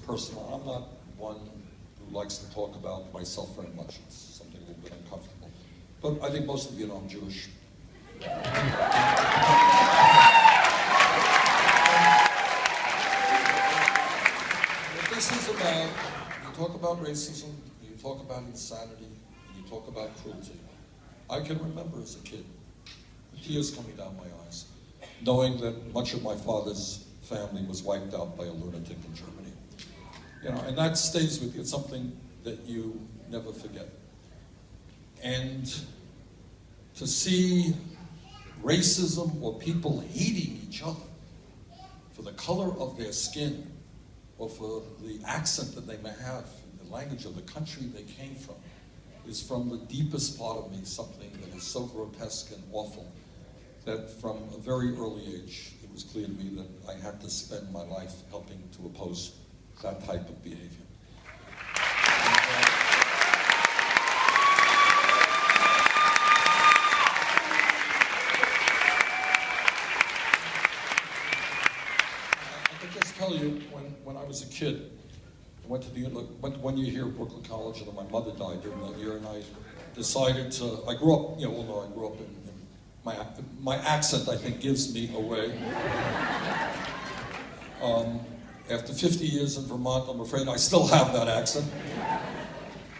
personal. I'm not one who likes to talk about myself very much. It's something a little bit uncomfortable. But I think most of you know I'm Jewish. What this is about, you talk about racism, you talk about insanity, and you talk about cruelty. I can remember as a kid, tears coming down my eyes, knowing that much of my father's family was wiped out by a lunatic in Germany. You know, and that stays with you. It's something that you never forget. And to see racism or people hating each other for the color of their skin or for the accent that they may have, the language of the country they came from, is from the deepest part of me something that is so grotesque and awful that from a very early age, it was clear to me that I had to spend my life helping to oppose that type of behavior. I can just tell you, when I was a kid, I went 1 year here at Brooklyn College, and then my mother died during that year, and I decided to, I grew up, I grew up in my accent, I think, gives me away. After 50 years in Vermont, I'm afraid I still have that accent.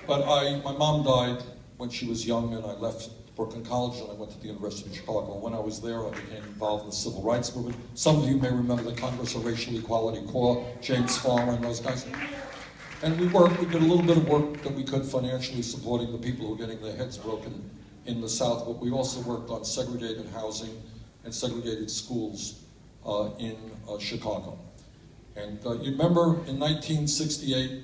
But my mom died when she was young, and I left Brooklyn College, and I went to the University of Chicago. When I was there, I became involved in the civil rights movement. Some of you may remember the Congress of Racial Equality Corps, James Farmer and those guys. And we did a little bit of work that we could financially supporting the people who were getting their heads broken in the South, but we also worked on segregated housing and segregated schools in Chicago. And you remember in 1968,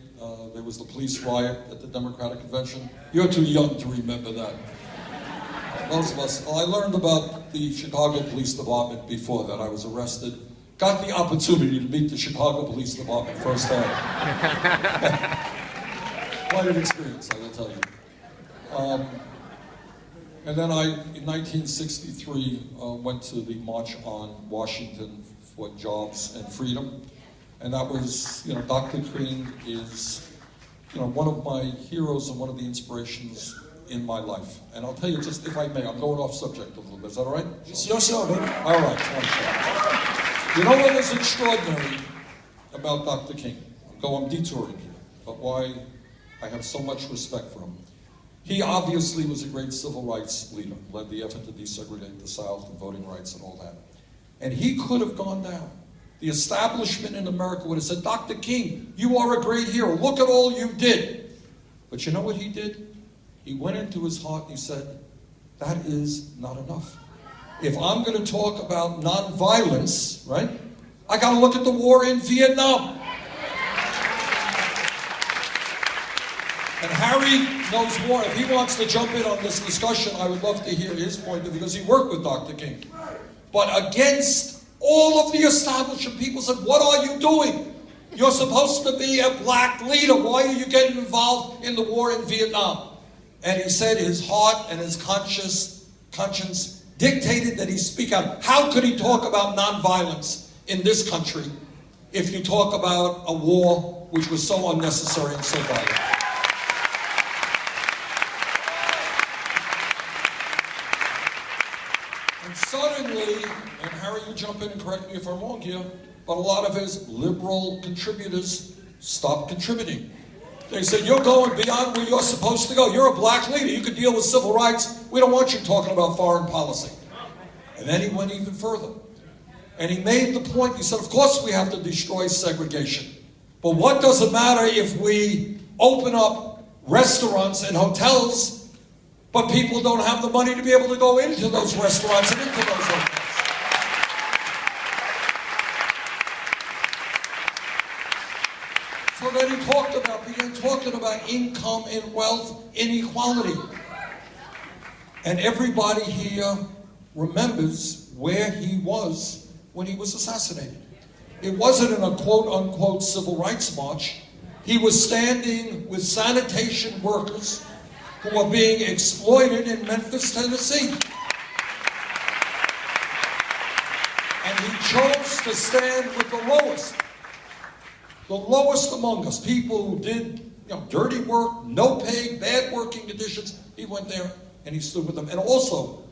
there was the police riot at the Democratic Convention? You're too young to remember that. Those of us, I learned about the Chicago Police Department before that. I was arrested, got the opportunity to meet the Chicago Police Department firsthand. Quite an experience, I will tell you. And then in 1963, went to the March on Washington for Jobs and Freedom. And that was, Dr. King is, one of my heroes and one of the inspirations in my life. And I'll tell you, just if I may, I'm going off subject a little bit. Is that all right? It's your show, baby. All right. You know what is extraordinary about Dr. King? I'm detouring here, but why I have so much respect for him. He obviously was a great civil rights leader, led the effort to desegregate the South and voting rights and all that. And he could have gone down. The establishment in America would have said, Dr. King, you are a great hero. Look at all you did. But you know what he did? He went into his heart and he said, that is not enough. If I'm going to talk about nonviolence, right, I got to look at the war in Vietnam. And Harry knows more. If he wants to jump in on this discussion, I would love to hear his point of view, because he worked with Dr. King. But against all of the establishment, people said, what are you doing? You're supposed to be a black leader. Why are you getting involved in the war in Vietnam? And he said his heart and his conscience dictated that he speak out. How could he talk about nonviolence in this country if you talk about a war which was so unnecessary and so violent? And suddenly, and Harry, you jump in and correct me if I'm wrong here, but a lot of his liberal contributors stopped contributing. They said, you're going beyond where you're supposed to go. You're a black leader. You could deal with civil rights. We don't want you talking about foreign policy. And then he went even further. And he made the point, he said, of course we have to destroy segregation. But what does it matter if we open up restaurants and hotels, but people don't have the money to be able to go into those restaurants and into those hotels? So then he began talking about income and wealth inequality. And everybody here remembers where he was when he was assassinated. It wasn't in a quote-unquote civil rights march. He was standing with sanitation workers who were being exploited in Memphis, Tennessee. And he chose to stand with the lowest. the lowest among us, people who did dirty work, no pay, bad working conditions, he went there and he stood with them. And also,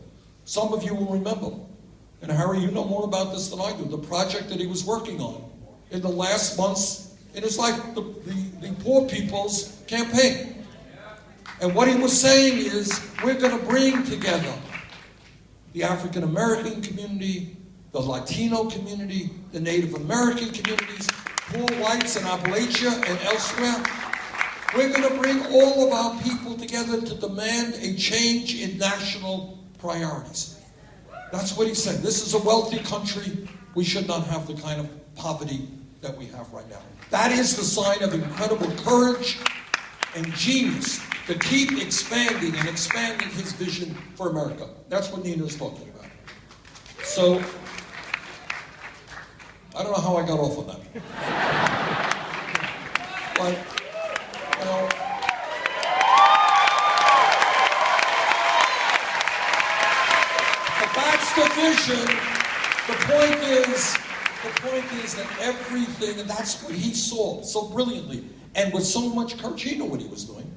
some of you will remember, and Harry, you know more about this than I do, the project that he was working on in the last months in his life, the Poor People's Campaign. And what he was saying is, we're going to bring together the African American community, the Latino community, the Native American communities, poor whites in Appalachia and elsewhere. We're going to bring all of our people together to demand a change in national priorities. That's what he said. This is a wealthy country. We should not have the kind of poverty that we have right now. That is the sign of incredible courage and genius to keep expanding and expanding his vision for America. That's what Nina is talking about. So, I don't know how I got off on that. But, but that's the vision. The point is that everything, and that's what he saw so brilliantly, and with so much courage. He knew what he was doing.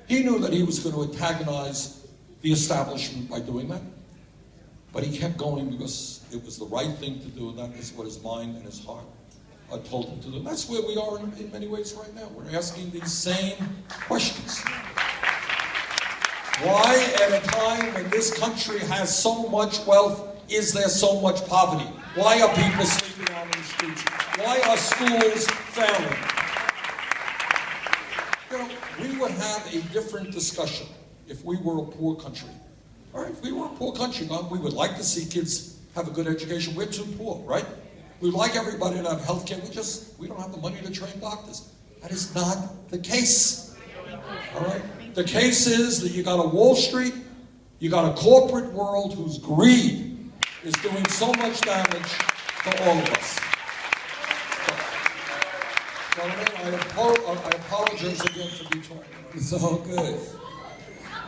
He knew that he was going to antagonize the establishment by doing that. But he kept going because it was the right thing to do, and that is what his mind and his heart told him to do. And that's where we are in many ways right now. We're asking these same questions. Why, at a time when this country has so much wealth, is there so much poverty? Why are people sleeping out in the streets? Why are schools failing? We would have a different discussion if we were a poor country. All right, if we were a poor country, we would like to see kids have a good education. We're too poor, right? We'd like everybody to have health care. We don't have the money to train doctors. That is not the case. All right? The case is that you got a Wall Street, you got a corporate world whose greed is doing so much damage to all of us. Gentlemen, I apologize again for detouring. It's all good.